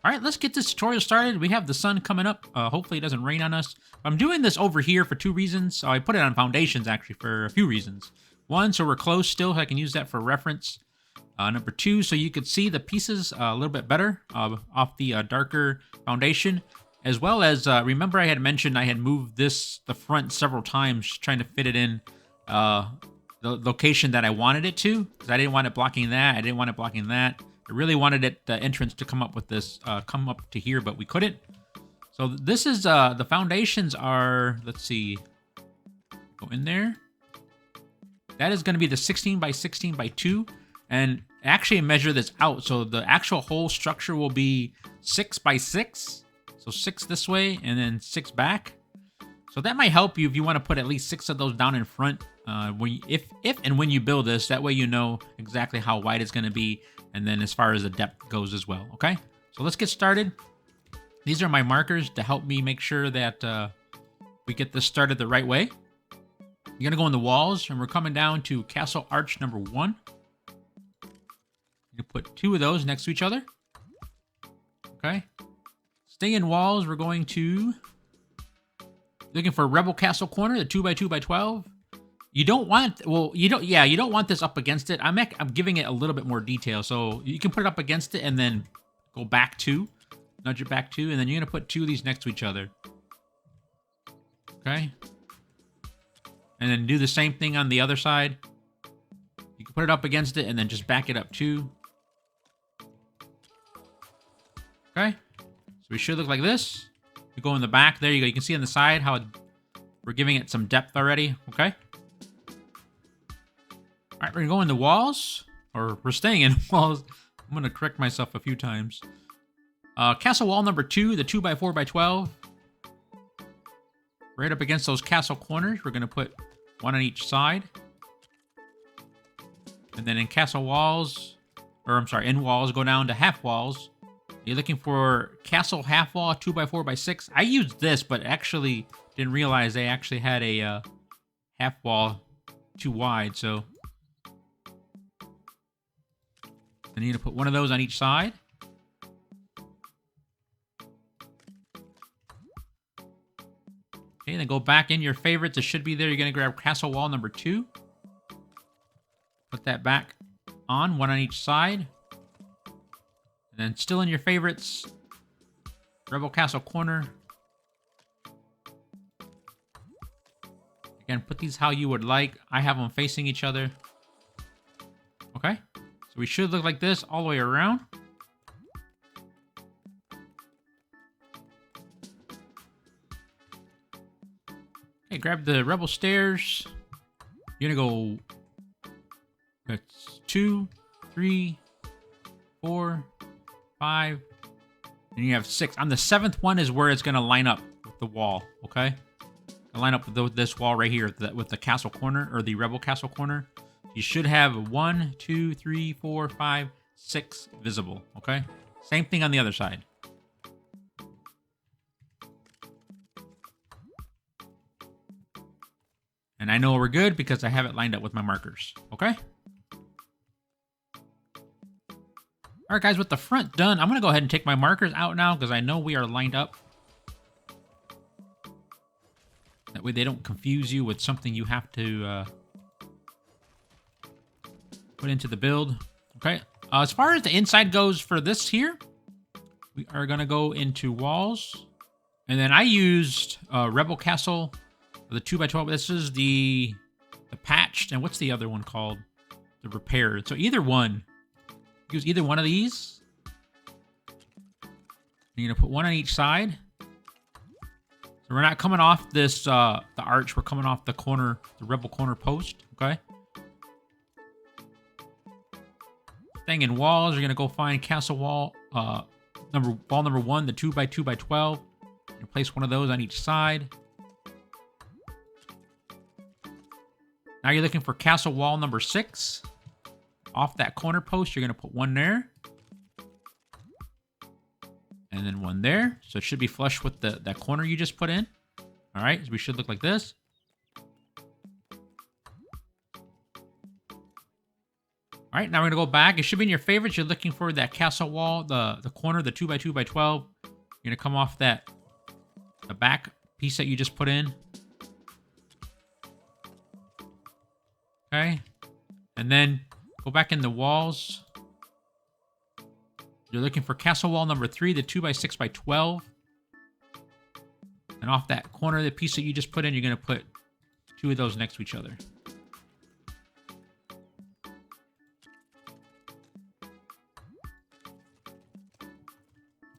All right, let's get this tutorial started. We have the sun coming up. Hopefully it doesn't rain on us. I'm doing this over here for two reasons. So I put it on foundations, actually, for a few reasons. One, so we're close still. I can use that for reference. Number two, so you could see the pieces a little bit better off the darker foundation. As well as, remember I had mentioned I had moved the front several times, trying to fit it in the location that I wanted it to. Because I didn't want it blocking that. I didn't want it blocking that. I really wanted the entrance to come up with this, come up to here, but we couldn't. So this is, the foundations are, let's see, go in there. That is going to be the 16 by 16 by 2. And actually measure this out. So the actual whole structure will be 6 by 6. So 6 this way and then 6 back. So that might help you if you want to put at least 6 of those down in front. If and when you build this, that way you know exactly how wide it's going to be. And then as far as the depth goes as well. Okay, so let's get started. These are my markers to help me make sure that we get this started the right way. You're going to go in the walls, and we're coming down to castle arch number 1. You put 2 of those next to each other. Okay. Stay in walls. We're going to looking for rebel castle corner, the 2 by 2 by 12. You don't want, well, you don't want this up against it. I'm giving it a little bit more detail, so you can put it up against it and then go back 2, nudge it back 2, and then you're gonna put 2 of these next to each other. Okay. And then do the same thing on the other side. You can put it up against it and then just back it up 2. Okay, so we should look like this. We go in the back. There you go. You can see on the side how we're giving it some depth already. Okay. All right, we're going to go in the walls. Or we're staying in walls. I'm going to correct myself a few times. Castle wall number 2, the 2 by 4 by 12. Right up against those castle corners. We're going to put 1 on each side. And then in castle walls, or I'm sorry, in walls, go down to half walls. You're looking for castle half wall, 2 by 4 by 6. I used this, but actually didn't realize they actually had a half wall too wide. So I need to put 1 of those on each side. Okay, then go back in your favorites. It should be there. You're going to grab castle wall number 2. Put that back on, 1 on each side. And then still in your favorites, rebel castle corner. Again, put these how you would like. I have them facing each other. Okay, so we should look like this all the way around. Okay, grab the rebel stairs. You're gonna go, that's 2, 3, 4, 5, and you have 6. On the 7th one is where it's going to line up with the wall, okay? Line up with this wall right here with the castle corner, or the rebel castle corner. You should have 1, 2, 3, 4, 5, 6 visible, okay? Same thing on the other side. And I know we're good because I have it lined up with my markers, okay? All right, guys, with the front done, I'm going to go ahead and take my markers out now because I know we are lined up. That way they don't confuse you with something you have to put into the build. Okay, as far as the inside goes for this here, we are going to go into walls. And then I used Rebel Castle, the 2 by 12. This is the patched, and what's the other one called? The repaired. So either one. Use either one of these. You're going to put 1 on each side. So we're not coming off this, the arch. We're coming off the corner, the rebel corner post. Okay. Staying in walls, you're going to go find castle wall, wall number 1, the 2 by 2 by 12. You place 1 of those on each side. Now you're looking for castle wall number 6. Off that corner post, you're going to put 1 there. And then 1 there. So it should be flush with that corner you just put in. All right, so we should look like this. All right, now we're gonna go back. It should be in your favorites. You're looking for that castle wall, the corner, the 2x2x12. You're gonna come off the back piece that you just put in. Okay, and then go back in the walls. You're looking for castle wall number 3, the 2x6x12. And off that corner, the piece that you just put in, you're gonna put 2 of those next to each other.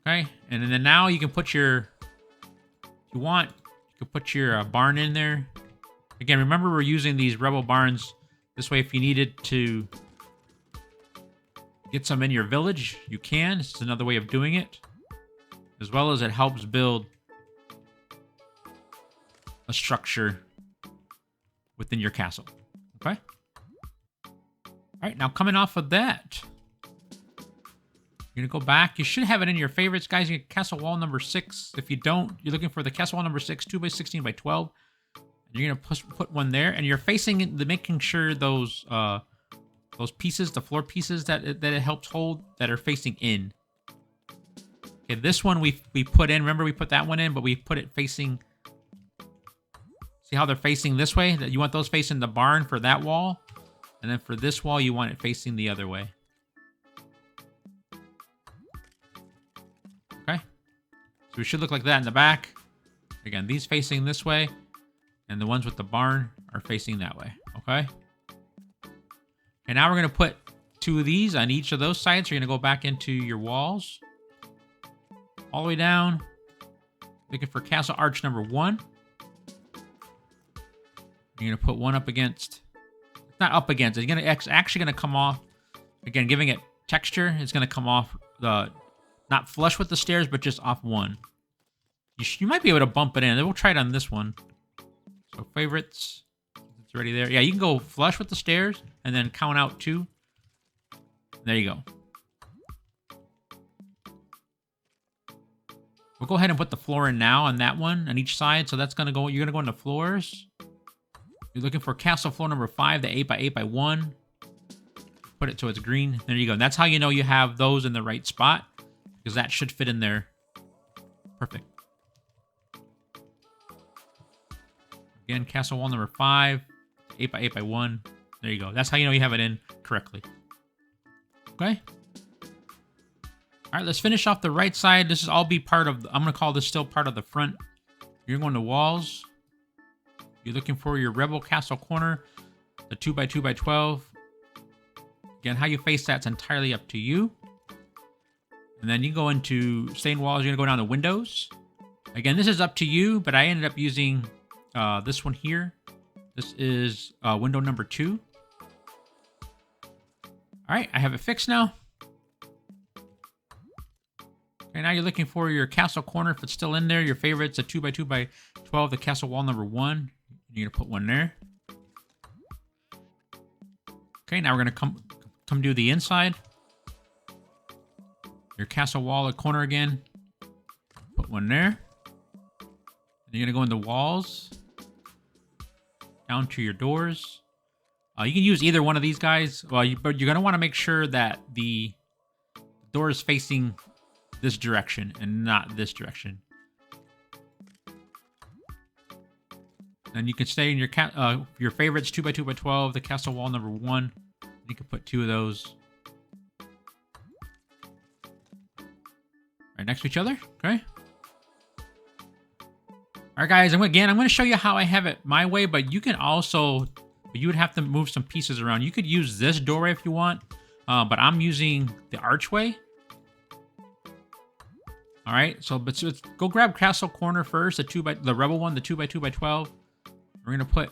Okay, and then now you can put your, if you want, you can put your barn in there. Again, remember we're using these rebel barns. This way, if you needed to get some in your village, you can. It's another way of doing it. As well as it helps build a structure within your castle. Okay? Alright, now coming off of that, you're going to go back. You should have it in your favorites, guys. You get castle wall number 6. If you don't, you're looking for the castle wall number 6, 2x16x12. You're going to put one there, and you're facing the making sure those pieces, the floor pieces that it helps hold, that are facing in. Okay, this one we put in. Remember we put that one in, but we put it facing. See how they're facing this way? You want those facing the barn for that wall, and then for this wall you want it facing the other way. Okay, so it should look like that in the back. Again, these facing this way. And the ones with the barn are facing that way, okay? And now we're going to put 2 of these on each of those sides. So you're going to go back into your walls. All the way down. Looking for castle arch number 1. You're going to put one up against... Not up against. It's actually going to come off. Again, giving it texture. It's going to come off not flush with the stairs, but just off one. You might be able to bump it in. We'll try it on this one. So favorites, it's already there. Yeah, you can go flush with the stairs and then count out 2. There you go. We'll go ahead and put the floor in now on that one on each side. So that's gonna go. You're gonna go into floors. You're looking for castle floor number 5, the 8x8x1. Put it so it's green. There you go. And that's how you know you have those in the right spot, because that should fit in there. Perfect. Again, castle wall number 5, 8x8x1. There you go. That's how you know you have it in correctly. Okay. All right, let's finish off the right side. This is all be part of, I'm going to call this still part of the front. You're going to walls. You're looking for your rebel castle corner, the 2x2x12. Again, how you face that's entirely up to you. And then you go into stained walls. You're going to go down to windows. Again, this is up to you, but I ended up using this one here. This is window number 2. All right, I have it fixed now. Okay, now you're looking for your castle corner. If it's still in there, your favorite's a 2x2x12, the castle wall number 1. You're gonna put one there. Okay, now we're gonna come do the inside. Your castle wall at corner again. Put one there. And you're gonna go into walls. Down to your doors. You can use either one of these guys. Well, but you're gonna want to make sure that the door is facing this direction and not this direction. And you can stay in your favorites 2x2x12, the castle wall number 1. You can put 2 of those right next to each other. Okay. All right, guys. I'm going to show you how I have it my way, but you can also, you would have to move some pieces around. You could use this doorway if you want, but I'm using the archway. All right. So let's go grab castle corner first, the rebel one, the 2x2x12. We're going to put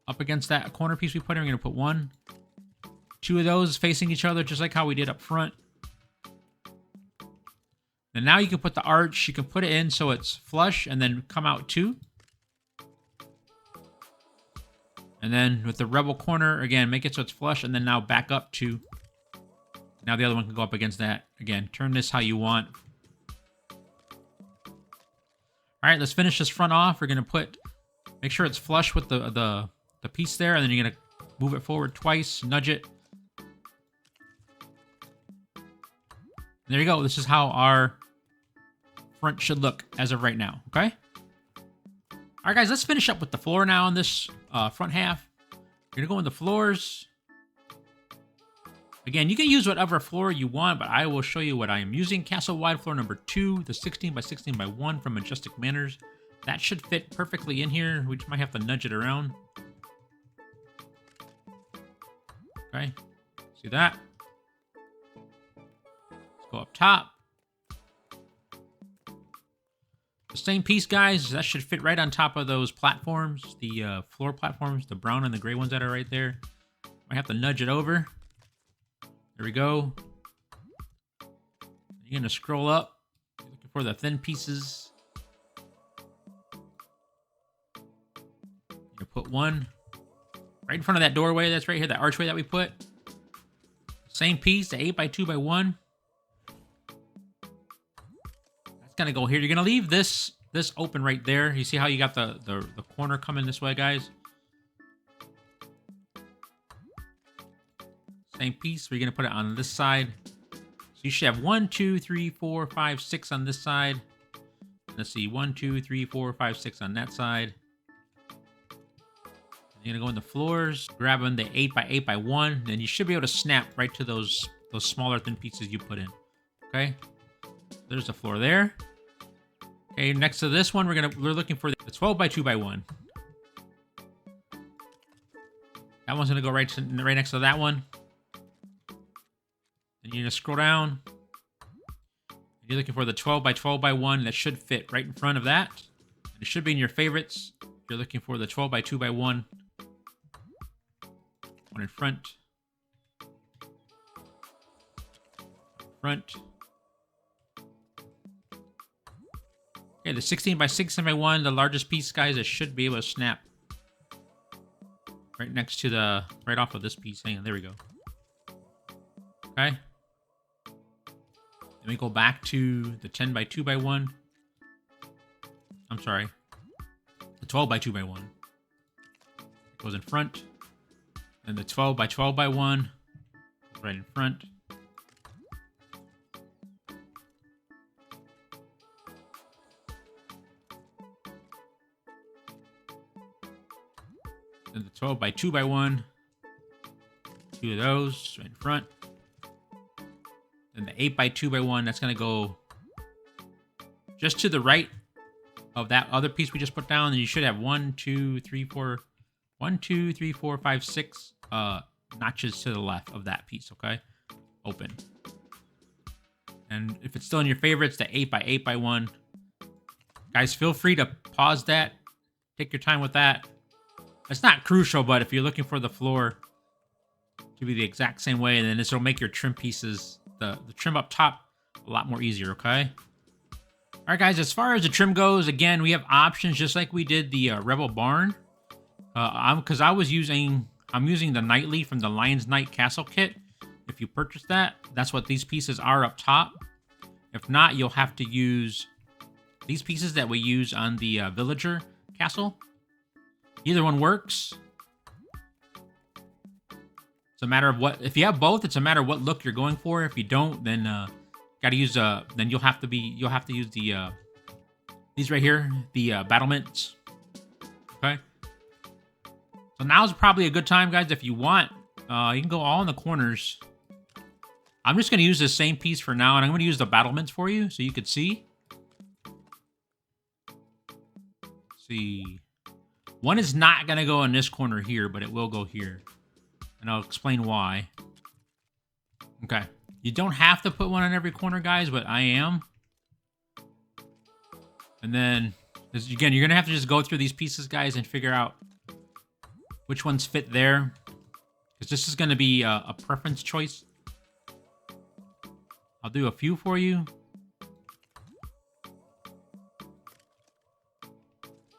up against that corner piece we put in. We're going to put 1, 2 of those facing each other, just like how we did up front. And now you can put the arch, you can put it in so it's flush and then come out 2. And then with the rebel corner, again, make it so it's flush and then now back up 2. Now the other one can go up against that. Again, turn this how you want. All right, let's finish this front off. We're going to make sure it's flush with the piece there, and then you're going to move it forward twice, nudge it, And there you go. This is how our front should look as of right now, okay? All right, guys, let's finish up with the floor now on this front half. You're going to go in the floors. Again, you can use whatever floor you want, but I will show you what I am using. Castle Wide Floor number 2, the 16 by 16 by 1 from Majestic Manners. That should fit perfectly in here. We just might have to nudge it around. Okay, see that? Let's go up top. The same piece, guys, that should fit right on top of those platforms, the floor platforms, the brown and the gray ones that are right there. Might have to nudge it over. There we go. You're gonna scroll up, looking for the thin pieces. You put one right in front of that doorway that's right here, that archway that we put. Same piece, the 8x2x1. That's gonna go here. You're gonna leave this open right there. You see how you got the corner coming this way, guys? Same piece. We're gonna put it on this side. So you should have 1, 2, 3, 4, 5, 6 on this side. Let's see, 1, 2, 3, 4, 5, 6 on that side. You're gonna go in the floors, grabbing the 8x8x1, then you should be able to snap right to those smaller thin pieces you put in. Okay, there's the floor there. Okay, next to this one, we're looking for the 12x2x1. That one's gonna go right next to that one. And you're gonna scroll down. You're looking for the 12x12x1 that should fit right in front of that. And it should be in your favorites. You're looking for the 12x2x1. One in front. Front. Okay, the 16x16x1, the largest piece, guys, it should be able to snap right next to right off of this piece. Hang on, there we go. Okay. Then we go back to the 10x2x1. I'm sorry. The 12x2x1. It goes in front. And the 12x12x1 goes right in front. And the 12x2x1. 2 of those right in front. And the 8x2x1, that's going to go just to the right of that other piece we just put down. And you should have 1, 2, 3, 4, 1, 2, 3, 4, 5, 6 notches to the left of that piece, okay? Open. And if it's still in your favorites, the 8x8x1. Guys, feel free to pause that. Take your time with that. It's not crucial, but if you're looking for the floor to be the exact same way, then this will make your trim pieces, the trim up top, a lot more easier, okay? All right, guys, as far as the trim goes, again, we have options just like we did the Rebel Barn. I'm using the Nightly from the Lion's Night Castle kit. If you purchase that, that's what these pieces are up top. If not, you'll have to use these pieces that we use on the Villager Castle. Either one works. It's a matter of what. If you have both, it's a matter of what look you're going for. If you don't, then gotta use then you'll have to use the these right here, the battlements. Okay. So now's probably a good time, guys. If you want, you can go all in the corners. I'm just gonna use the same piece for now, and I'm gonna use the battlements for you so you could see. Let's see. One is not gonna go in this corner here, but it will go here. And I'll explain why. Okay. You don't have to put one in every corner, guys, but I am. And then, again, you're going to have to just go through these pieces, guys, and figure out which ones fit there. Because this is going to be a preference choice. I'll do a few for you.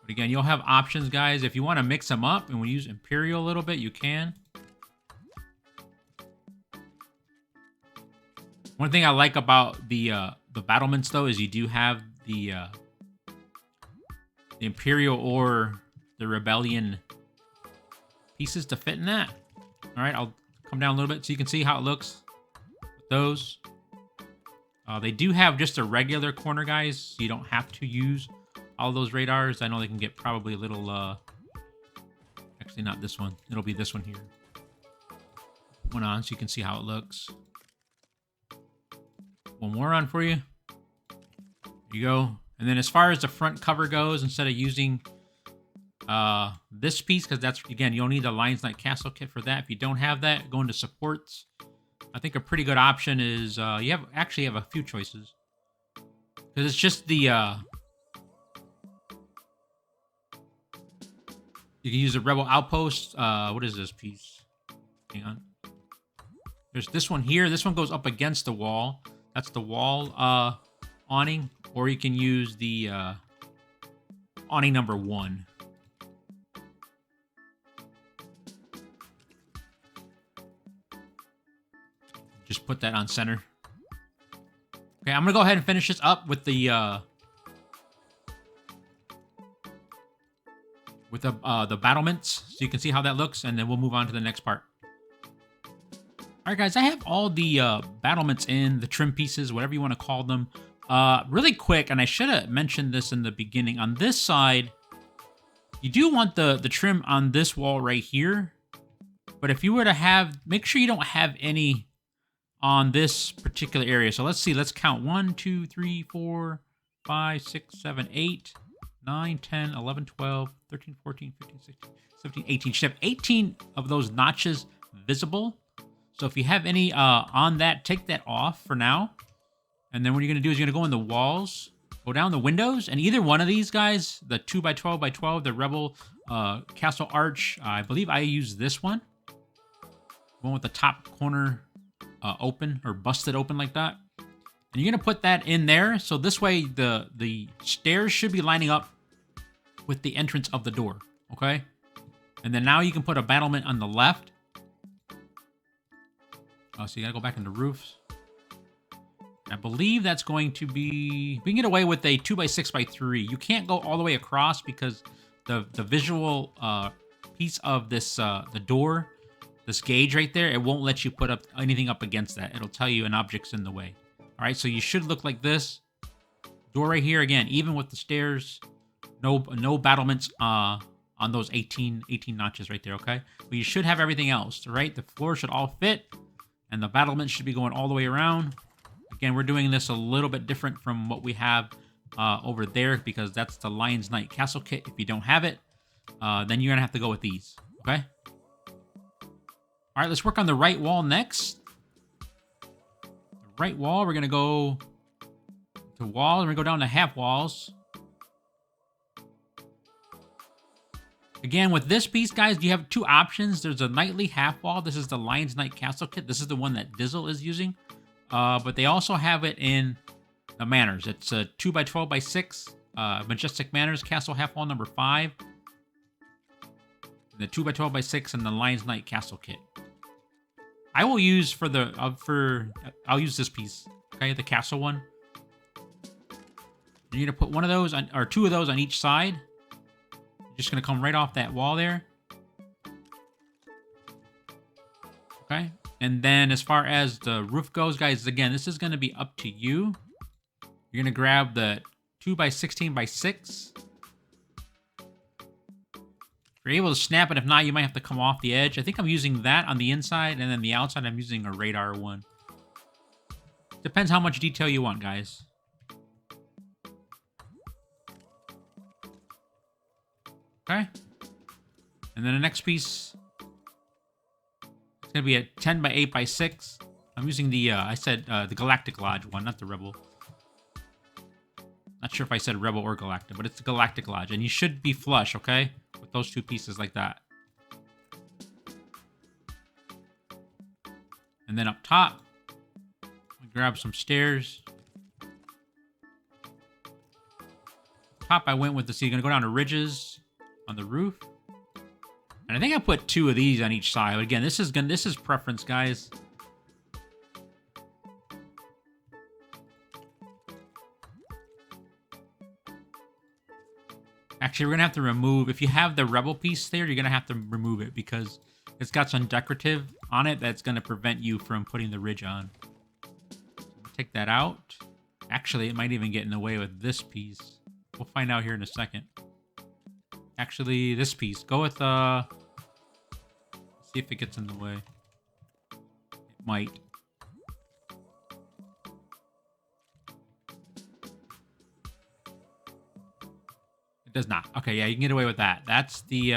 But again, you'll have options, guys. If you want to mix them up and we use Imperial a little bit, you can. One thing I like about the battlements, though, is you do have the Imperial or the Rebellion pieces to fit in that. All right, I'll come down a little bit so you can see how it looks with those. They do have just a regular corner, guys, so you don't have to use all those radars. I know they can get probably a little, actually not this one. It'll be this one here. Put one on so you can see how it looks. One more on for you. There you go. And then as far as the front cover goes, instead of using this piece, because that's, again, you'll need the Lion's Night Castle kit for that. If you don't have that, go into supports. I think a pretty good option is you actually have a few choices, because it's just the you can use a Rebel Outpost. What is this piece? Hang on. There's this one here. This one goes up against the wall. That's the wall awning, or you can use the awning number 1. Just put that on center. Okay, I'm gonna go ahead and finish this up with the battlements, so you can see how that looks, and then we'll move on to the next part. All right, guys, I have all the battlements in, the trim pieces, whatever you want to call them. Really quick, and I should have mentioned this in the beginning. On this side, you do want the trim on this wall right here, but if you were to have, make sure you don't have any on this particular area. So let's see, let's count 1, 2, 3, 4, 5, 6, 7, 8, 9, 10, 11, 12, 13, 14, 15, 16, 17, 18. You should have 18 of those notches visible. So if you have any on that, take that off for now. And then what you're going to do is you're going to go in the walls, go down the windows, and either one of these guys, the 2x12x12, the Rebel Castle Arch, I believe I use this one. One with the top corner open, or busted open like that. And you're going to put that in there. So this way the stairs should be lining up with the entrance of the door. Okay? And then now you can put a battlement on the left. Oh, so you got to go back into roofs. I believe that's going to be... We can get away with a 2x6x3. You can't go all the way across because the visual piece of this the door, this gauge right there, it won't let you put up anything up against that. It'll tell you an object's in the way. All right, so you should look like this. Door right here, again, even with the stairs, no battlements on those 18 notches right there, okay? But you should have everything else, right? The floor should all fit, and the battlements should be going all the way around. Again, we're doing this a little bit different from what we have over there, because that's the Lion's Night Castle kit. If you don't have it, then you're going to have to go with these, okay? All right, let's work on the right wall next. The right wall, we're going to go to wall, and we're going to go down to half walls. Again, with this piece, guys, you have two options. There's a nightly half wall. This is the Lion's Night Castle kit. This is the one that TDIZZLE is using. But they also have it in the Manors. It's a 2x12x6 Majestic Manors Castle half wall number 5. The 2x12x6 and the Lion's Night Castle kit. I will use for the I'll use this piece, okay, the castle one. You're gonna put one of those on, or two of those on each side. You're just gonna come right off that wall there. Okay, and then as far as the roof goes, guys, again, this is gonna be up to you. You're gonna grab the 2x16x6. If you're able to snap it, if not, you might have to come off the edge. I think I'm using that on the inside, and then the outside I'm using a radar one. Depends how much detail you want, guys. Okay. And then the next piece, it's going to be a 10x8x6. I'm using the, I said the Galactic Lodge one, not the Rebel. Not sure if I said Rebel or Galactic, but it's the Galactic Lodge. And you should be flush, okay? With those two pieces like that. And then up top, we grab some stairs. Top, I went with the, so you're going to go down to ridges on the roof. And I think I put two of these on each side. But again, this is preference, guys. Actually, we're going to have to remove, if you have the Rebel piece there, you're going to have to remove it because it's got some decorative on it that's going to prevent you from putting the ridge on. So take that out. Actually, it might even get in the way with this piece. We'll find out here in a second. Actually, this piece. Go with, see if it gets in the way. It might. It does not. Okay, yeah, you can get away with that. That's the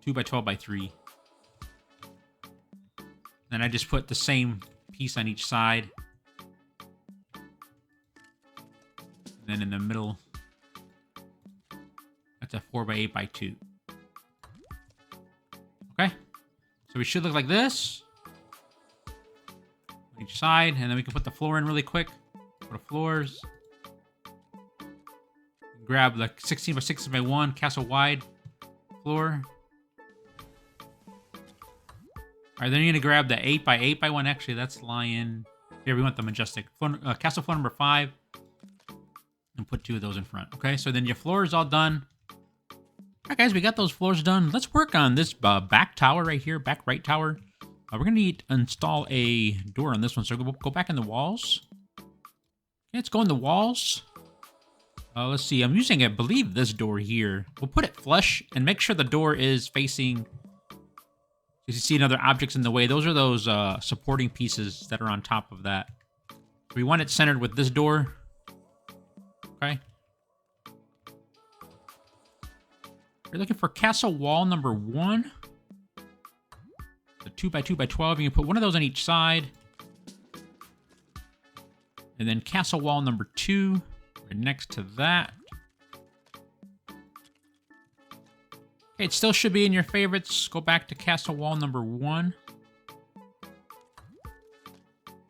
2x12x3. Then I just put the same piece on each side. And then in the middle, that's a 4x8x2. Okay, so we should look like this. On each side, and then we can put the floor in really quick. Put the floors. Grab the 16x6x1 castle wide floor. Alright, then you're going to grab the 8x8x1. Actually, that's lying... Here, we want the majestic. Floor, castle floor number 5. And put 2 of those in front. Okay, so then your floor is all done. Alright, guys, we got those floors done. Let's work on this back tower right here. Back right tower. We're going to need to install a door on this one. So we'll go back in the walls. Okay, let's go in the walls. Let's see. I'm using, I believe, this door here. We'll put it flush and make sure the door is facing... If you see another objects in the way, those are those supporting pieces that are on top of that. We want it centered with this door. Okay. You're looking for castle wall number 1. The 2x2x12. You can put one of those on each side. And then castle wall number 2 right next to that. Okay, it still should be in your favorites. Go back to castle wall number 1.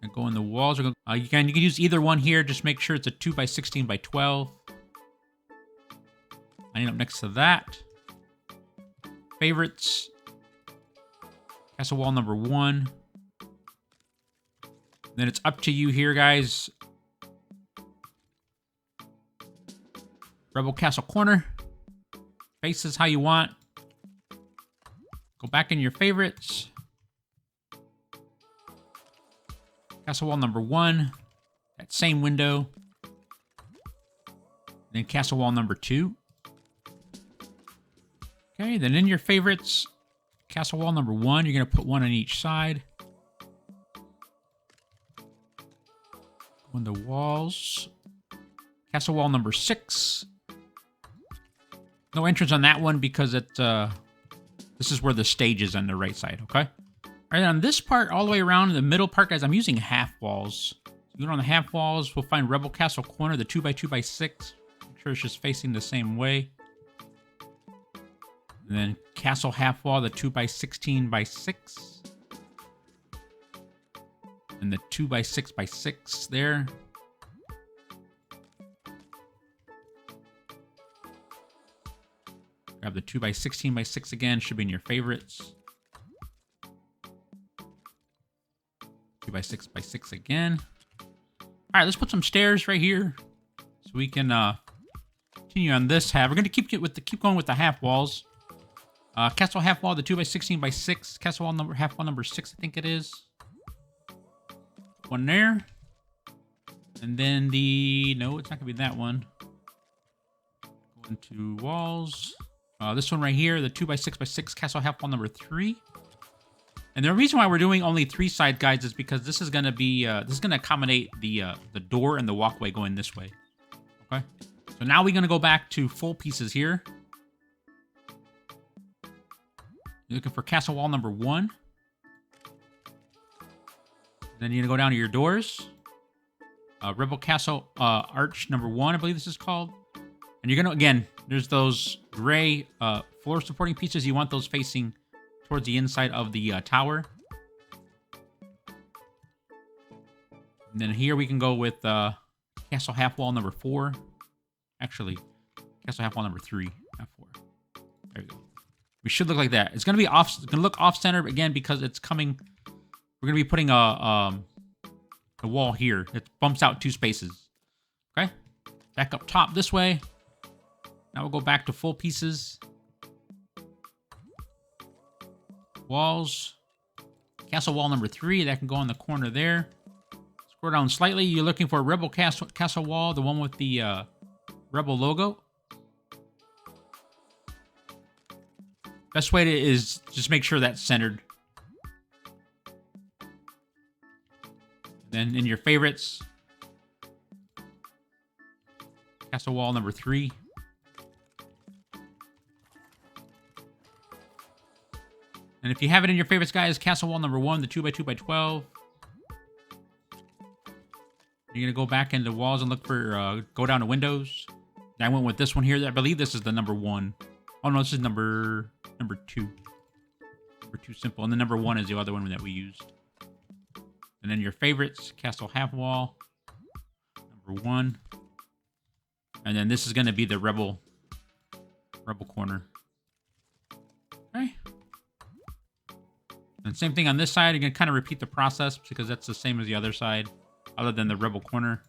And go in the walls. You can use either one here. Just make sure it's a 2x16x12. Line up next to that. Favorites. Castle wall number 1. Then it's up to you here, guys. Rebel Castle corner. Faces how you want. Go back in your favorites. Castle wall number 1. That same window. Then castle wall number 2. Okay, then in your favorites, castle wall number 1, you're going to put one on each side. Go in the walls. Castle wall number 6. No entrance on that one because this is where the stage is on the right side, okay? All right, on this part, all the way around in the middle part, guys, I'm using half walls. Even on the half walls, we'll find Rebel Castle corner, the 2x2x6. Make sure it's just facing the same way. And then Castle half wall, the 2x16x6. And the 2x6x6 there. Grab the 2x16x6 again. Should be in your favorites. 2x6x6 again. All right, let's put some stairs right here, so we can continue on this half. We're gonna keep going with the half walls. Castle half wall, the 2x16x6. Castle wall half wall number 6, I think it is. One there, and then no, it's not gonna be that one. Go into walls. This one right here, the 2x6x6 castle half wall number 3. And the reason why we're doing only 3 side guides is because this is gonna be accommodate the door and the walkway going this way. Okay. So now we're gonna go back to full pieces here. You're looking for castle wall number 1. Then you're gonna go down to your doors. Rebel Castle arch number 1, I believe this is called. And you're gonna, again, there's those gray floor supporting pieces. You want those facing towards the inside of the tower. And then here we can go with castle half wall number 4. Actually, castle half wall number 3, not 4. There we go. We should look like that. It's gonna be off. It's gonna look off center again because it's coming. We're gonna be putting a wall here. It bumps out 2 spaces. Okay. Back up top this way. Now we'll go back to full pieces. Walls. Castle wall number 3, that can go on the corner there. Scroll down slightly. You're looking for Rebel Castle wall, the one with the Rebel logo. Best way to is just make sure that's centered. Then in your favorites, Castle wall number 3. And if you have it in your favorites, guys, Castle wall number 1, the 2x2x12. You're going to go back into walls and look for, go down to windows. I went with this one here. I believe this is the number 1. Oh, no, this is number 2. Number 2 simple. And the number 1 is the other one that we used. And then your favorites, Castle half wall, number 1. And then this is going to be the Rebel corner. Okay. And same thing on this side. You're going to kind of repeat the process because that's the same as the other side, other than the Rebel corner.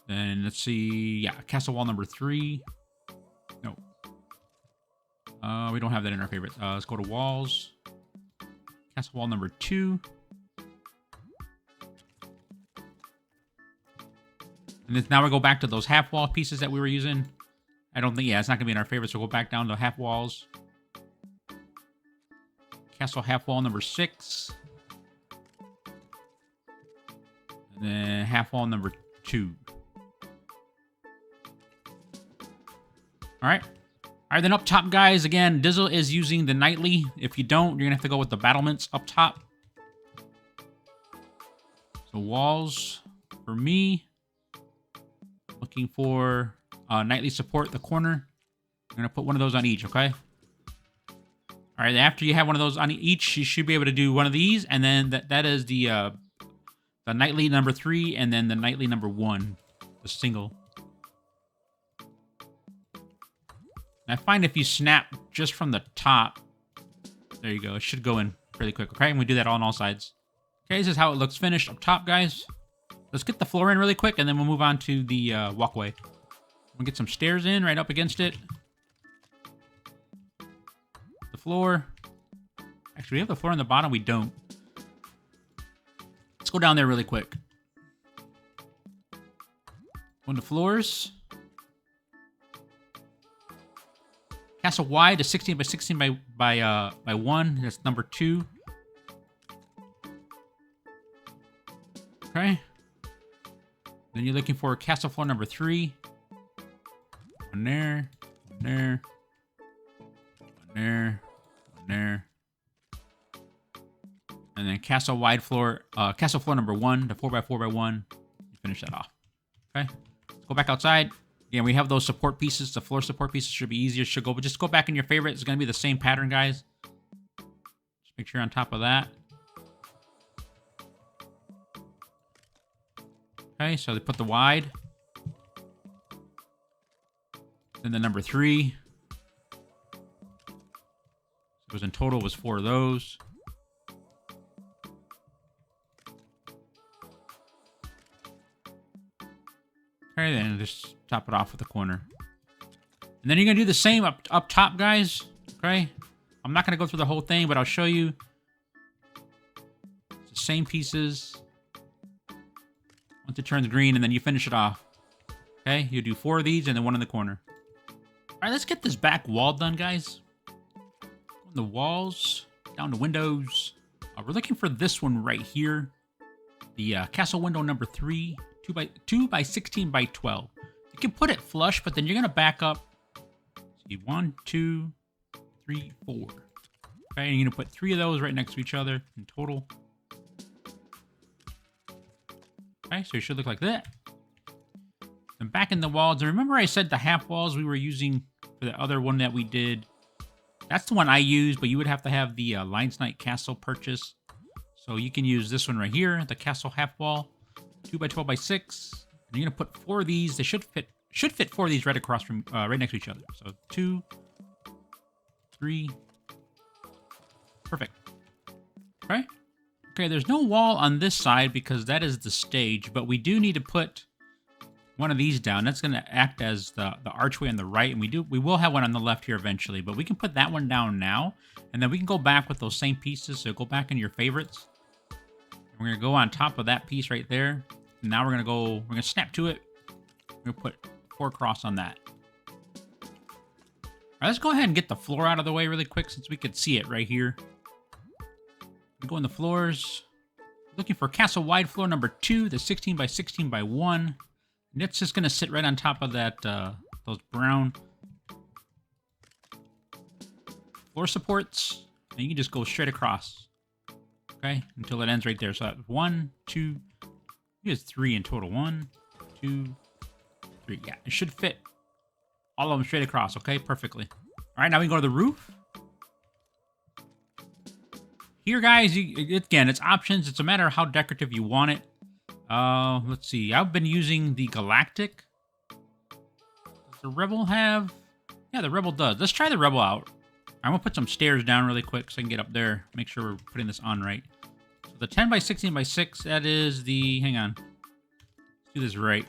Then let's see. Yeah, Castle wall number 3. No. We don't have that in our favorites. Let's go to walls. Castle wall number 2. And then now we go back to those half wall pieces that we were using. I don't think, yeah, it's not going to be in our favorites. So we'll go back down to half walls. Castle half wall number 6. And then half wall number 2. All right. All right, then up top, guys, again, Dizzle is using the nightly. If you don't, you're going to have to go with the battlements up top. So walls, for me, looking for nightly support, the corner. I'm going to put one of those on each, okay? All right, after you have one of those on each, you should be able to do one of these, and then that is the nightly number 3, and then the nightly number 1, the single. And I find if you snap just from the top, there you go. It should go in really quick, okay? And we do that on all sides. Okay, this is how it looks finished up top, guys. Let's get the floor in really quick, and then we'll move on to the walkway. We'll get some stairs in right up against it. The floor. Actually, we have the floor on the bottom. We don't. Let's go down there really quick. On the floors. Castle wide, a 16 by 16 by 1. That's number 2. Okay. Then you're looking for castle floor number 3. One there, one there, one there, one there. And then castle wide floor, castle floor number 1, the 4x4x1. You finish that off. Okay. Let's go back outside. Again, we have those support pieces. The floor support pieces should be easier. Should go, but just go back in your favorite. It's going to be the same pattern, guys. Just make sure you're on top of that. Okay, so they put the wide. Then the number 3. So it was in total was 4 of those. Okay, then just top it off with the corner. And then you're going to do the same up top, guys. Okay? I'm not going to go through the whole thing, but I'll show you. It's the same pieces. Once it turns green, and then you finish it off. Okay? You do 4 of these, and then 1 in the corner. All right, let's get this back wall done, guys. On the walls, down to windows. We're looking for this one right here. The castle window number 3. 2 by 16 by 12. You can put it flush, but then you're gonna back up. See, 1, 2, 3, 4. Okay, and you're gonna put 3 of those right next to each other in total. Okay, so it should look like that. And back in the walls, and remember I said the half walls we were using for the other one that we did. That's the one I used, but you would have to have the Lions Night Castle purchase. So you can use this one right here, the castle half wall. 2 by 12 by 6. And you're gonna put 4 of these. They should fit 4 of these right across from right next to each other. So 2, 3. Perfect. Okay. Okay, there's no wall on this side because that is the stage, but we do need to put one of these down. That's going to act as the archway on the right, and we will have one on the left here eventually, but we can put that one down now, and then we can go back with those same pieces. So go back in your favorites. And we're going to go on top of that piece right there. And now we're going to snap to it. We're going to put 4 across on that. All right, let's go ahead and get the floor out of the way really quick since we could see it right here. Go in the floors. Looking for castle wide floor number 2, the 16 by 16 by 1. And it's just going to sit right on top of that, those brown floor supports. And you can just go straight across. Okay, until it ends right there. So that's 1, 2, I think it's 3 in total. 1, 2, 3. Yeah, it should fit all of them straight across. Okay, perfectly. All right, now we can go to the roof. Here, guys, again, it's options. It's a matter of how decorative you want it. Let's see. I've been using the Galactic. Does the Rebel have... Yeah, the Rebel does. Let's try the Rebel out. I'm going to put some stairs down really quick so I can get up there. Make sure we're putting this on right. So the 10 by 16 by 6, that is the... Hang on. Let's do this right.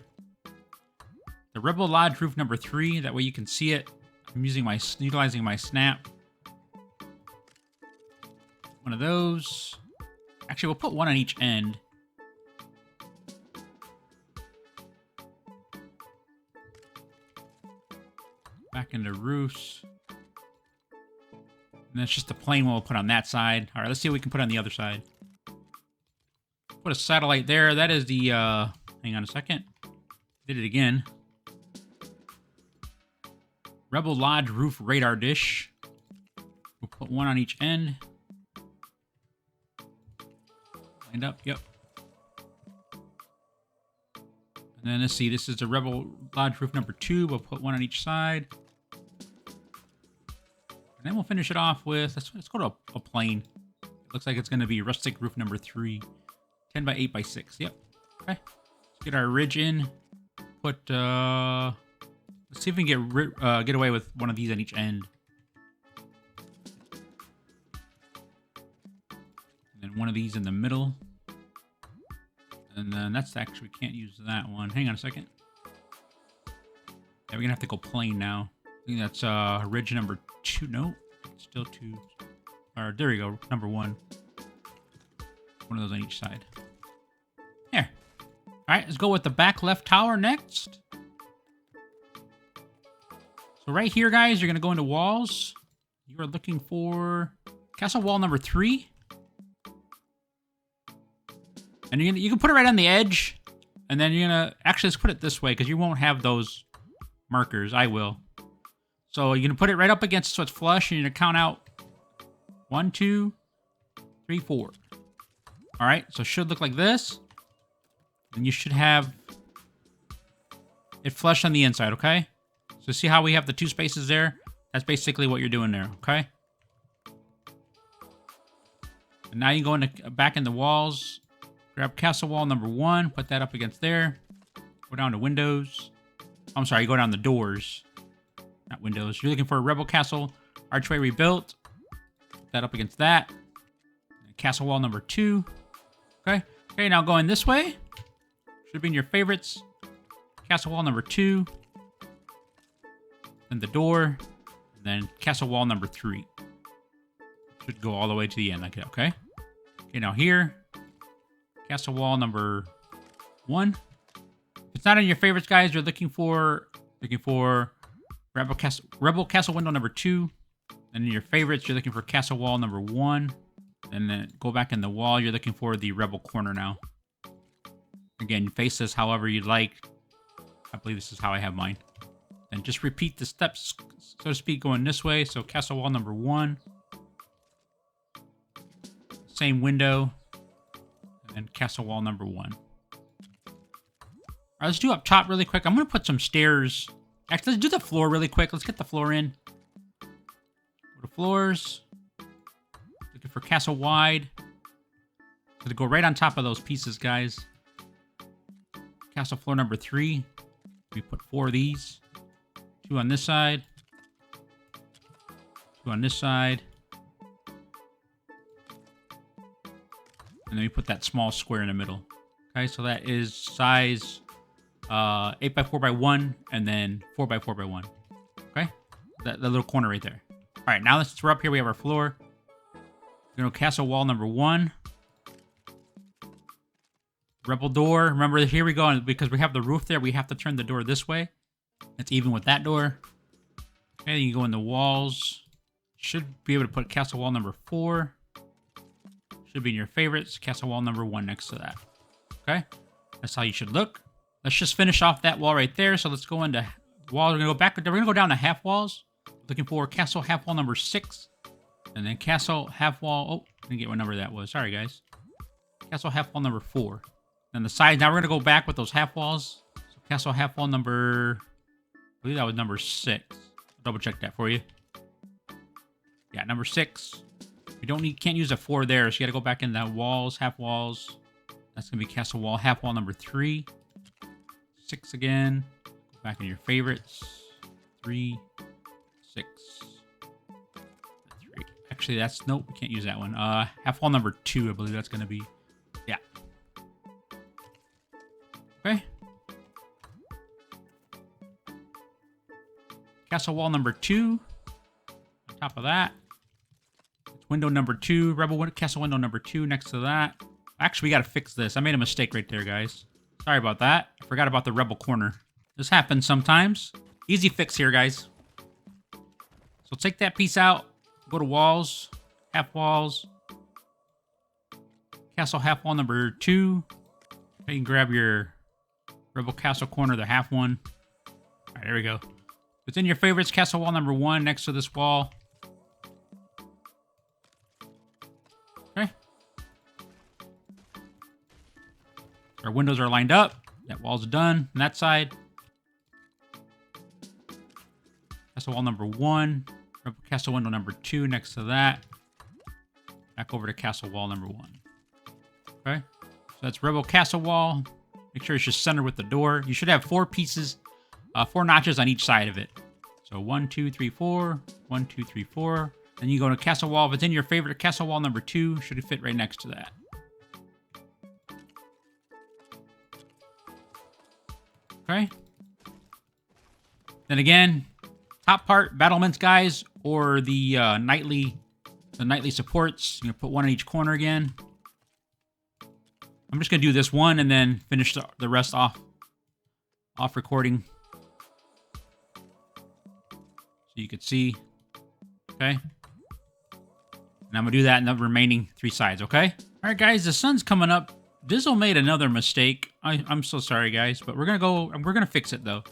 The Rebel Lodge roof number 3. That way you can see it. I'm utilizing my snap. One of those. Actually, we'll put one on each end. Back into roofs. And that's just the plain one we'll put on that side. All right, let's see what we can put on the other side. Put a satellite there. That is the, hang on a second. Did it again. Rebel Lodge roof radar dish. We'll put one on each end. Lined up, yep. And then let's see, this is the Rebel Lodge roof number 2. We'll put one on each side. And then we'll finish it off with, let's go to a plain. It looks like it's going to be rustic roof number 3. 10 by 8 by 6, yep. Okay. Let's get our ridge in. Put, let's see if we can get away with one of these on each end. And one of these in the middle. And then that's actually, we can't use that one. Hang on a second. Yeah, we're going to have to go plain now. I think that's ridge number 2. No, still 2. Or there we go, number 1. One of those on each side. There. All right, let's go with the back left tower next. So right here, guys, you're going to go into walls. You are looking for castle wall number 3. And you can put it right on the edge. And then you're going to... Actually, let's put it this way, because you won't have those markers. I will. So you're going to put it right up against so it's flush, and you're going to count out 1, 2, 3, 4. All right, so it should look like this. And you should have it flush on the inside, okay? So see how we have the 2 spaces there? That's basically what you're doing there, okay? And now you go back in the walls. Grab castle wall number 1, put that up against there. Go down to windows. I'm sorry, go down the doors. Not windows. You're looking for a rebel castle archway rebuilt. Put that up against that. Castle wall number 2. Okay. Okay, now going this way. Should be in your favorites. Castle wall number 2. Then the door. And then castle wall number 3. Should go all the way to the end like that, okay? Okay, now here. Castle wall number 1. If it's not in your favorites, guys, you're looking for Rebel Castle window number 2. And in your favorites, you're looking for castle wall number 1. And then go back in the wall, you're looking for the rebel corner now. Again, face this however you'd like. I believe this is how I have mine. And just repeat the steps, so to speak, going this way. So castle wall number 1. Same window. And castle wall number 1. All right, let's do up top really quick. I'm going to put some stairs. Actually, let's do the floor really quick. Let's get the floor in. Go to floors. Looking for castle wide. Gonna go right on top of those pieces, guys. Castle floor number 3. We put 4 of these. 2 on this side. 2 on this side. And then we put that small square in the middle. Okay, so that is size 8 by 4 by 1, and then 4 by 4 by 1. Okay? That little corner right there. All right, now since we're up here, we have our floor. We're going to castle wall number 1. Rebel door. Remember, here we go. Because we have the roof there, we have to turn the door this way. That's even with that door. Okay, you go in the walls. Should be able to put castle wall number 4. Should be in your favorites. Castle wall number 1 next to that. Okay? That's how you should look. Let's just finish off that wall right there. So let's go into walls. We're going to go back. We're going to go down to half walls. Looking for castle half wall number 6. And then castle half wall. Oh, I didn't get what number that was. Sorry, guys. Castle half wall number 4. And the sides. Now we're going to go back with those half walls. So castle half wall number... I believe that was number 6. I'll double check that for you. Yeah, number 6. You can't use a 4 there, so you got to go back in the walls, half walls. That's going to be castle wall, half wall number 3. 6 again. Go back in your favorites. 3, 6, 3. Actually, that's... Nope, we can't use that one. Half wall number 2, I believe that's going to be... Yeah. Okay. Castle wall number 2. On top of that. Window number 2. Castle window number 2 next to that. Actually, we got to fix this. I made a mistake right there, guys. Sorry about that. I forgot about the rebel corner. This happens sometimes. Easy fix here, guys. So take that piece out. Go to walls. Half walls. Castle half wall number 2. You can grab your rebel castle corner, the half one. All right, there we go. It's in your favorites. Castle wall number 1 next to this wall. Okay. Our windows are lined up. That wall's done on that side. Castle wall number 1. Castle window number 2 next to that. Back over to castle wall number 1. Okay. So that's rebel castle wall. Make sure it's just centered with the door. You should have 4 pieces, 4 notches on each side of it. So 1, 2, 3, 4. 1, 2, 3, 4. Then you go to castle wall. If it's in your favorite, castle wall number 2 should fit right next to that. Okay. Then again, top part, battlements, guys, or the nightly supports. I'm gonna put one in each corner again. I'm just gonna do this one and then finish the rest off recording, so you could see. Okay. And I'm gonna do that in the remaining 3 sides. Okay. All right, guys, the sun's coming up. TDIZZLE made another mistake. I'm so sorry, guys, but we're gonna fix it though.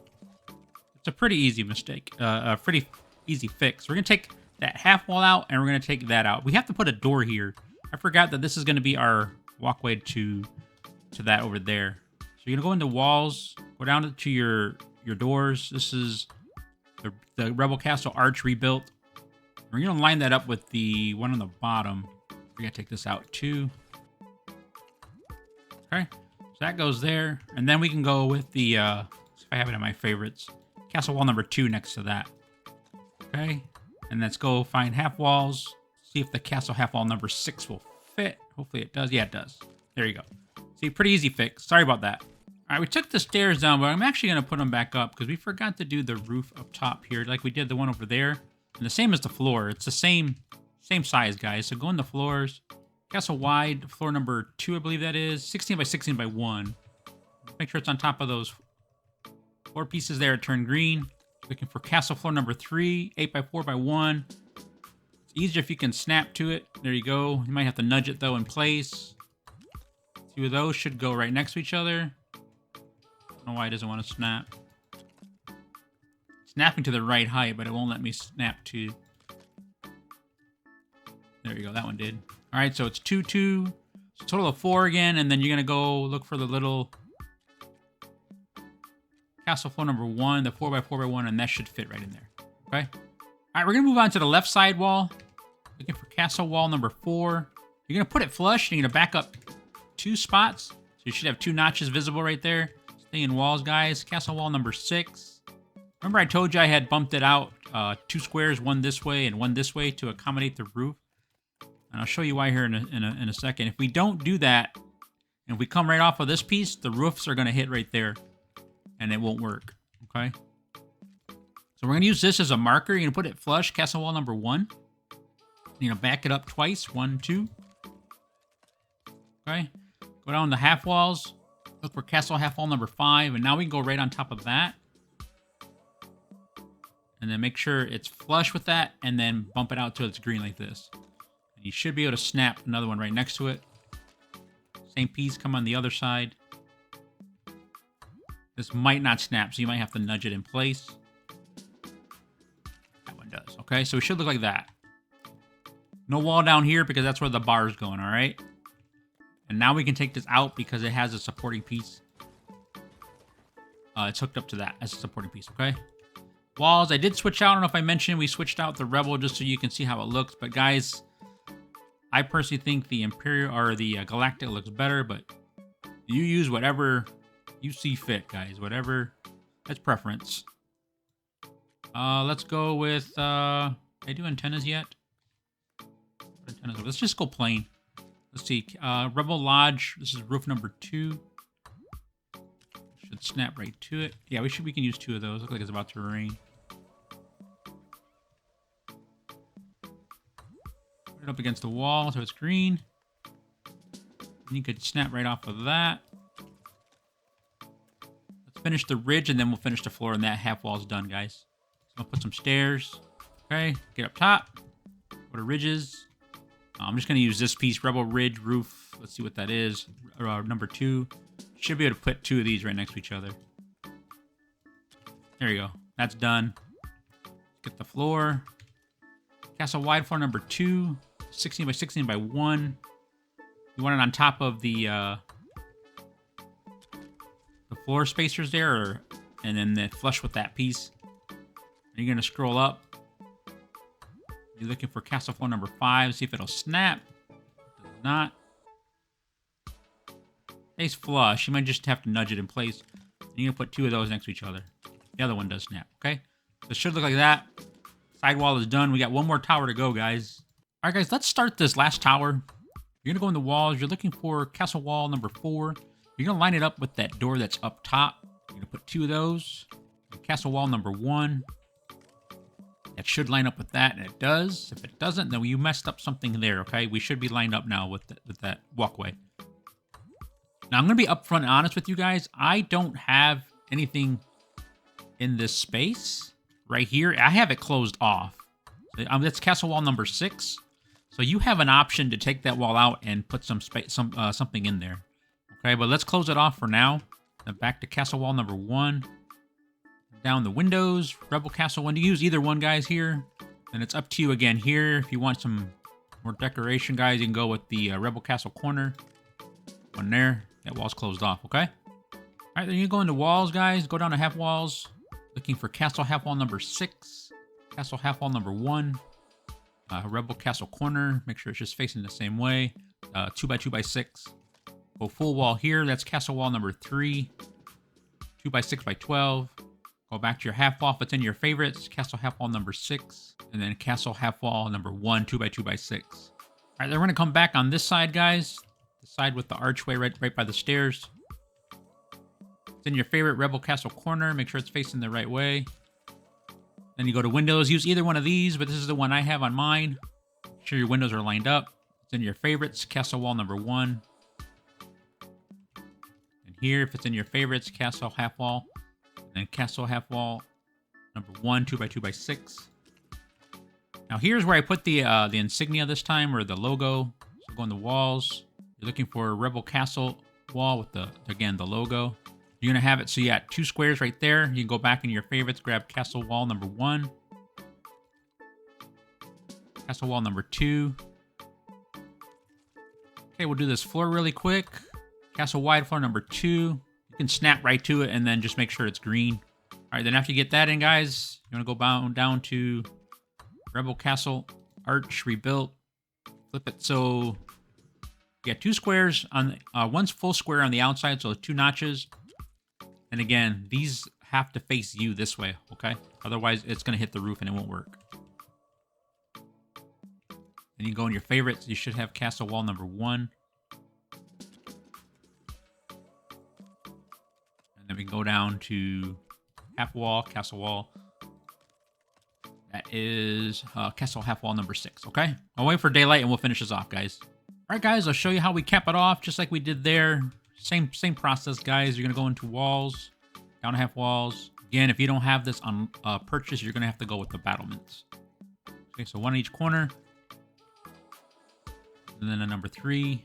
It's a pretty easy mistake. A pretty easy fix. We're gonna take that half wall out, and we're gonna take that out. We have to put a door here. I forgot that this is gonna be our walkway to that over there. So you're gonna go into walls, go down to your doors. This is the Rebel Castle arch rebuilt. We're gonna line that up with the one on the bottom. We gotta take this out too. Okay, so that goes there, and then we can go with the. If I have it in my favorites, castle wall number 2 next to that. Okay, and let's go find half walls. See if the castle half wall number 6 will fit. Hopefully it does. Yeah, it does. There you go. See, pretty easy fix. Sorry about that. All right, we took the stairs down, but I'm actually going to put them back up because we forgot to do the roof up top here like we did the one over there. And the same as the floor. It's the same size, guys. So go in the floors. Castle wide, floor number 2, I believe that is. 16 by 16 by 1. Make sure it's on top of those 4 pieces there. Turn green. Looking for castle floor number 3, 8 by 4 by 1. It's easier if you can snap to it. There you go. You might have to nudge it, though, in place. 2 of those should go right next to each other. I don't know why it doesn't want to snap. Snapping to the right height, but it won't let me snap to... There you go. That one did. All right, so it's 2, 2. It's a total of 4 again, and then you're going to go look for the little castle floor number 1, the 4 by 4 by 1, and that should fit right in there. Okay? All right, we're going to move on to the left side wall. Looking for castle wall number 4. You're going to put it flush, and you're going to back up 2 spots. So you should have 2 notches visible right there. Stay in walls, guys. Castle wall number 6. Remember I told you I had bumped it out 2 squares, one this way and one this way to accommodate the roof? And I'll show you why here in a second. If we don't do that, and if we come right off of this piece, the roofs are going to hit right there. and it won't work. Okay. So we're going to use this as a marker. You're going to put it flush, castle wall number 1. You know, back it up twice. 1, 2. Okay. Go down the half walls. Look for castle half wall number 5. And now we can go right on top of that. And then make sure it's flush with that. And then bump it out till it's green like this. And you should be able to snap another one right next to it. Same piece, come on the other side. This might not snap, so you might have to nudge it in place. That one does. Okay, so it should look like that. No wall down here because that's where the bar is going, all right? And now we can take this out because it has a supporting piece. It's hooked up to that as a supporting piece, okay? Walls, I did switch out. I don't know if I mentioned we switched out the Rebel just so you can see how it looks. But guys, I personally think the Imperial or the Galactic looks better, but you use whatever you see fit, guys. Whatever, that's preference. Let's go with, I do antennas yet? Antennas. Let's just go plain. Let's see, Rebel Lodge, this is roof number 2. Should snap right to it. Yeah, we can use 2 of those. Look like it's about to rain. Put it up against the wall so it's green. And you could snap right off of that. Let's finish the ridge and then we'll finish the floor and that half wall is done, guys. So I'll put some stairs. Okay, get up top. Go to ridges. I'm just going to use this piece, Rebel Ridge Roof. Let's see what that is. Number 2. Should be able to put 2 of these right next to each other. There you go. That's done. Get the floor. Castle wide floor number 2. 16 by 16 by 1. You want it on top of the floor spacers there, and then flush with that piece. And you're going to scroll up. You're looking for castle floor number 5. See if it'll snap. It does not. Stays flush. You might just have to nudge it in place. And you're going to put 2 of those next to each other. The other one does snap, okay? So it should look like that. Sidewall is done. We got one more tower to go, guys. All right, guys, let's start this last tower. You're going to go in the walls. You're looking for castle wall number 4. You're going to line it up with that door that's up top. You're going to put 2 of those. Castle wall number 1. That should line up with that, and it does. If it doesn't, then you messed up something there, okay? We should be lined up now with that walkway. Now, I'm going to be upfront and honest with you guys. I don't have anything in this space right here. I have it closed off. That's castle wall number 6. So you have an option to take that wall out and put something in there. Okay, but let's close it off for now. Then back to castle wall number 1. Down the windows, Rebel Castle 1. You use either one, guys, here. And it's up to you again here. If you want some more decoration, guys, you can go with the Rebel Castle corner. One there. That wall's closed off, okay? All right, then you go into walls, guys. Go down to half walls. Looking for castle half wall number 6. Castle half wall number 1. Rebel Castle corner. Make sure it's just facing the same way. 2 by 2 by 6. Go full wall here. That's castle wall number 3. 2 by 6 by 12. Go back to your half wall if it's in your favorites. Castle half wall number 6. And then castle half wall number 1, 2 by 2 by 6. All right, then we're going to come back on this side, guys. The side with the archway right by the stairs. It's in your favorite Rebel Castle corner. Make sure it's facing the right way. Then you go to windows. Use either one of these, but this is the one I have on mine. Make sure your windows are lined up. It's in your favorites. Castle wall number 1. And here, if it's in your favorites, castle half wall. And castle half wall number 1, 2 by 2 by 6. Now here's where I put the insignia this time, or the logo. So go on the walls. You're looking for a Rebel Castle wall with the logo. You're gonna have it so you got 2 squares right there. You can go back in your favorites, grab castle wall number 1, castle wall number 2. Okay, we'll do this floor really quick. Castle wide floor number 2. You can snap right to it and then just make sure it's green. All right, then after you get that in, guys, you want to go down to Rebel Castle Arch Rebuilt. Flip it so you got 2 squares on one's full square on the outside, so 2 notches. And again, these have to face you this way, okay? Otherwise, it's going to hit the roof and it won't work. Then you go in your favorites. You should have castle wall number 1. And then we can go down to half wall, castle wall. That is castle half wall number 6, okay? I'll wait for daylight and we'll finish this off, guys. All right, guys, I'll show you how we cap it off, just like we did there. Same process, guys. You're going to go into walls, down to half walls. Again, if you don't have this on purchase, you're going to have to go with the battlements. Okay, so 1 in each corner. And then a number 3.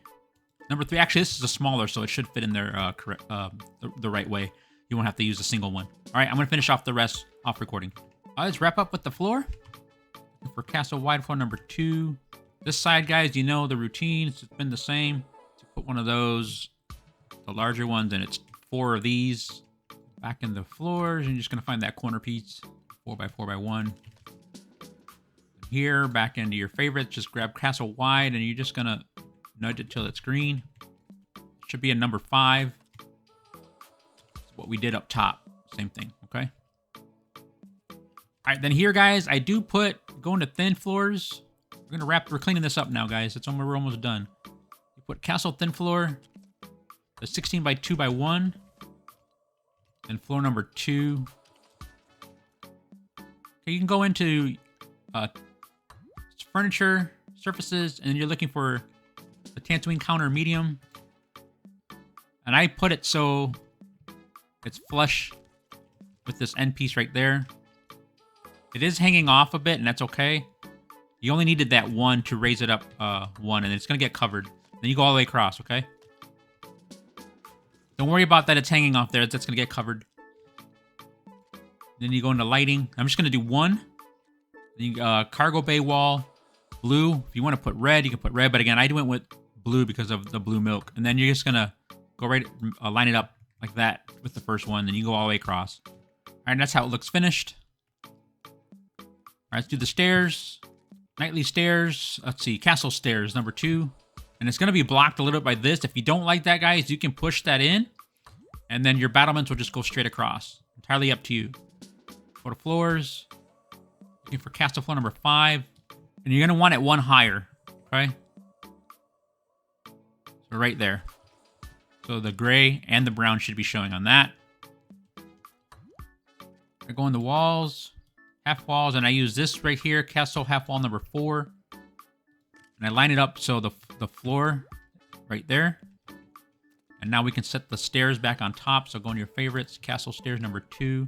Number 3, actually, this is a smaller, so it should fit in there the right way. You won't have to use a single one. All right, I'm going to finish off the rest off recording. Let's wrap up with the floor. For castle wide floor number 2. This side, guys, you know the routine. It's been the same. So put one of those, the larger ones, and it's 4 of these back in the floors. And you're just going to find that corner piece, 4x4x1. Here, back into your favorites, just grab castle wide, and you're just going to nudge it till it's green. It should be a number 5. That's what we did up top. Same thing, okay? All right, then here, guys, I do put, going to thin floors. We're cleaning this up now, guys. We're almost done. You put castle thin floor, the 16 by 2 by 1, and floor number 2. Okay, you can go into furniture, surfaces, and you're looking for the Tatooine counter medium. And I put it so it's flush with this end piece right there. It is hanging off a bit, and that's okay. You only needed that 1 to raise it up 1, and it's going to get covered. Then you go all the way across, okay? Don't worry about that it's hanging off there. That's going to get covered. Then you go into lighting. I'm just going to do 1. Then cargo bay wall, blue. If you want to put red, you can put red. But again, I went with blue because of the blue milk. And then you're just going to go right, line it up like that with the first one. Then you go all the way across. All right, that's how it looks finished. All right, let's do the stairs. Nightly stairs. Let's see, castle stairs, number 2. And it's going to be blocked a little bit by this. If you don't like that, guys, you can push that in. And then your battlements will just go straight across. Entirely up to you. Go to floors. Looking for castle floor number 5. And you're going to want it 1 higher. Okay? So right there. So the gray and the brown should be showing on that. I go in the walls. Half walls, and I use this right here, castle half wall number 4. And I line it up so the floor right there. And now we can set the stairs back on top. So go in your favorites, castle stairs number 2.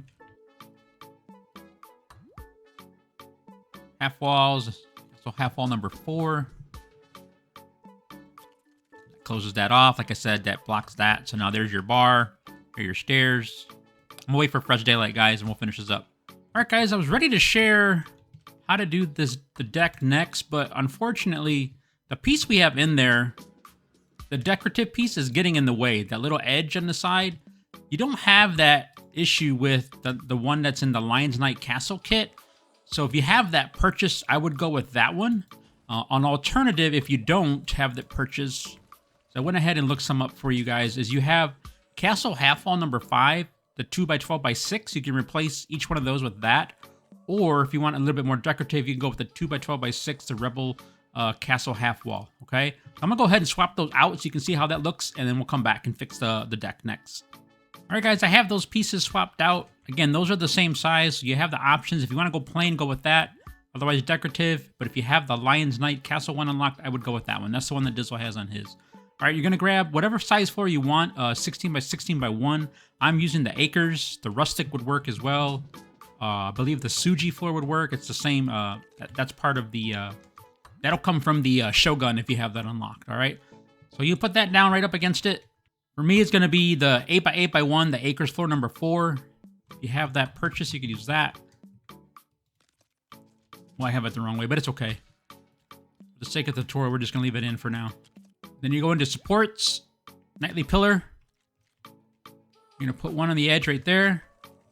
Half walls, so half wall number 4. That closes that off. Like I said, that blocks that. So now there's your bar, here are your stairs. I'm gonna wait for fresh daylight, guys, and we'll finish this up. All right, guys, I was ready to share how to do the deck next, but unfortunately, the piece we have in there, the decorative piece is getting in the way. That little edge on the side, you don't have that issue with the one that's in the Lion's Night Castle kit. So if you have that purchase, I would go with that one. An alternative, if you don't have that purchase, so I went ahead and looked some up for you guys, is you have Castle Half Wall number 5, the 2x12x6, you can replace each one of those with that. Or if you want a little bit more decorative, you can go with the 2x12x6, the Rebel Castle Half Wall, okay? I'm gonna go ahead and swap those out so you can see how that looks, and then we'll come back and fix the deck next. All right, guys, I have those pieces swapped out. Again, those are the same size, so you have the options. If you want to go plain, go with that. Otherwise, decorative. But if you have the Lion's Night Castle one unlocked, I would go with that one. That's the one that Dizzle has on his. All right, you're going to grab whatever size floor you want, 16x16x1. I'm using the Acres. The Rustic would work as well. I believe the Suji floor would work. It's the same. That's part of the... that'll come from the Shogun if you have that unlocked, all right? So you put that down right up against it. For me, it's going to be the 8x8x1, the Acres floor number 4. If you have that purchase, you could use that. Well, I have it the wrong way, but it's okay. For the sake of the tutorial, we're just going to leave it in for now. Then you go into supports, nightly pillar. You're going to put one on the edge right there,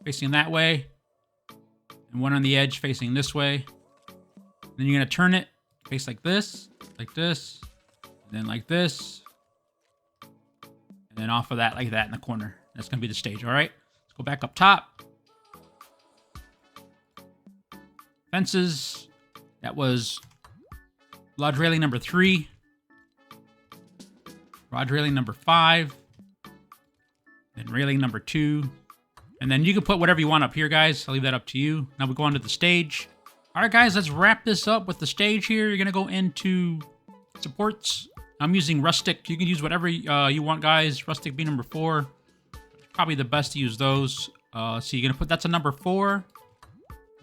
facing that way. And one on the edge facing this way. Then you're going to turn it, face like this, and then like this. And then off of that, like that in the corner. That's going to be the stage, all right? Let's go back up top. Fences. That was lodge railing number 3. Lodge railing number 5. Then railing number 2. And then you can put whatever you want up here, guys. I'll leave that up to you. Now we go on to the stage. All right, guys, let's wrap this up with the stage here. You're going to go into supports. I'm using Rustic. You can use whatever you want, guys. Rustic being number 4. Probably the best to use those. So you're going to put, that's a number 4. And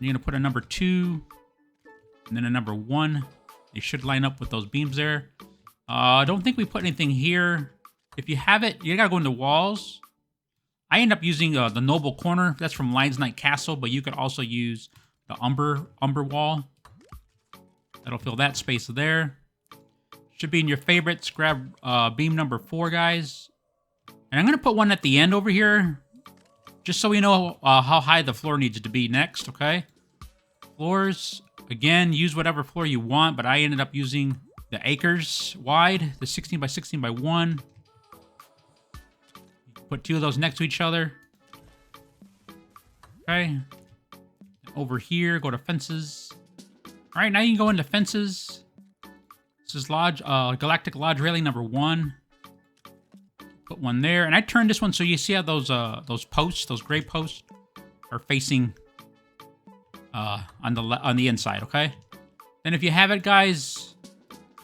you're going to put a number 2. And then a number 1. They should line up with those beams there. I don't think we put anything here. If you have it, you got to go into walls. I end up using the Noble Corner. That's from Lion's Night Castle, but you could also use the Umber Wall. That'll fill that space there. Should be in your favorites. Grab beam number 4, guys. And I'm going to put one at the end over here, just so we know how high the floor needs to be next, okay? Floors, again, use whatever floor you want, but I ended up using the acres wide, the 16 by 16 by 1. Put 2 of those next to each other. Okay. Over here, go to fences. All right, now you can go into fences. This is Lodge, Galactic Lodge railing number 1. Put one there, and I turned this one so you see how those posts, those gray posts, are facing on the inside. Okay. Then if you have it, guys,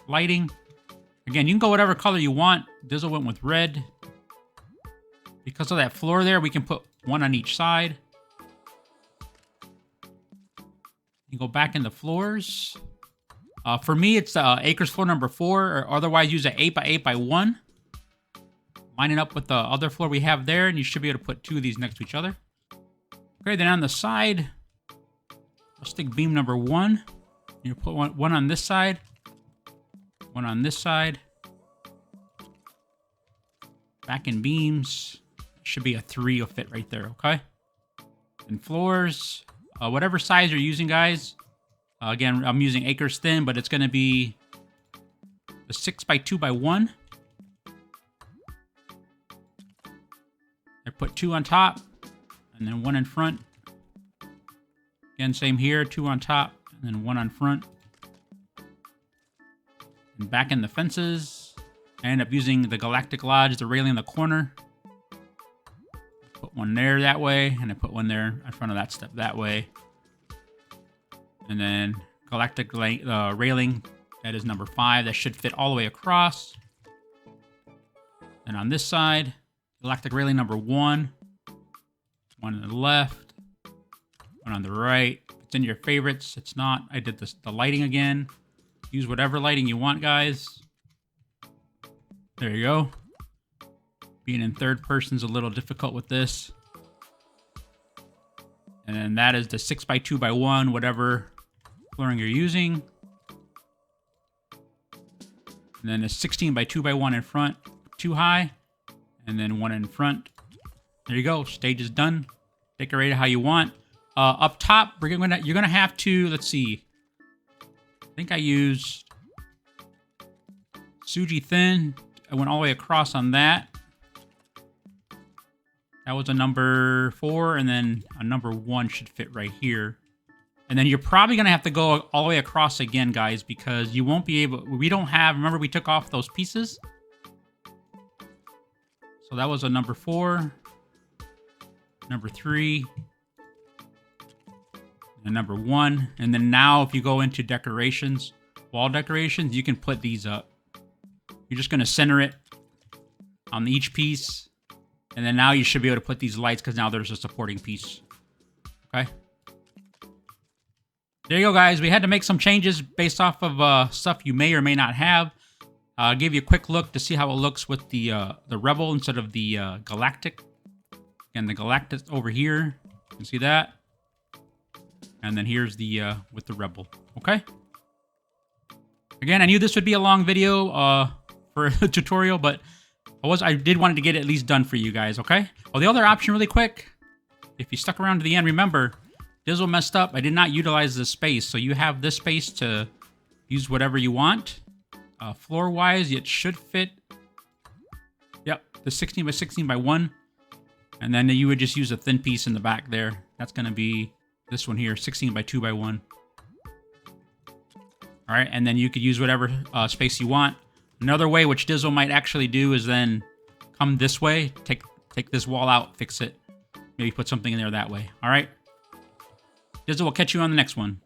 lighting. Again, you can go whatever color you want. Dizzle went with red. Because of that floor there, we can put one on each side. You go back into floors. For me, it's acres floor number 4, or otherwise use an 8 by 8 by 1. Line it up with the other floor we have there, and you should be able to put 2 of these next to each other. Okay, then on the side, I'll stick beam number 1. You put one on this side, one on this side. Back in beams, should be a 3 will fit right there, okay? And floors, whatever size you're using, guys. Again, I'm using acres thin, but it's going to be the 6 by 2 by 1. I put 2 on top, and then 1 in front. Again, same here, 2 on top, and then 1 on front. And back in the fences, I end up using the Galactic Lodge, the railing in the corner. Put one there that way, and I put one there in front of that step that way. And then Galactic railing, that is number 5. That should fit all the way across. And on this side, Galactic railing number 1. One on the left. One on the right. If it's in your favorites. It's not. I did the lighting again. Use whatever lighting you want, guys. There you go. Being in third person is a little difficult with this. And then that is the 6 by 2 by 1, whatever flooring you're using. And then a 16 by 2 by 1 in front, 2 high. And then 1 in front. There you go. Stage is done. Decorate it how you want. Up top, you're gonna have to, let's see. I think I used Suji Thin. I went all the way across on that. That was a number 4, and then a number 1 should fit right here. And then you're probably gonna have to go all the way across again, guys, because you won't be able. We don't have. Remember, we took off those pieces. So that was a number 4, number 3, and number 1. And then now if you go into decorations, wall decorations, you can put these up. You're just going to center it on each piece. And then now you should be able to put these lights because now there's a supporting piece. Okay. There you go, guys. We had to make some changes based off of stuff you may or may not have. I'll give you a quick look to see how it looks with the Rebel instead of the Galactic. Again, the Galactic over here. You can see that. And then here's the with the Rebel. Okay? Again, I knew this would be a long video for a tutorial, but I did want to get it at least done for you guys, okay? Well, the other option really quick, if you stuck around to the end, remember, Dizzle messed up. I did not utilize this space, so you have this space to use whatever you want. Floor-wise, it should fit. Yep, the 16 by 16 by 1. And then you would just use a thin piece in the back there. That's going to be this one here, 16 by 2 by 1. All right, and then you could use whatever space you want. Another way, which Dizzle might actually do, is then come this way, take this wall out, fix it. maybe put something in there that way. All right? Dizzle will catch you on the next one.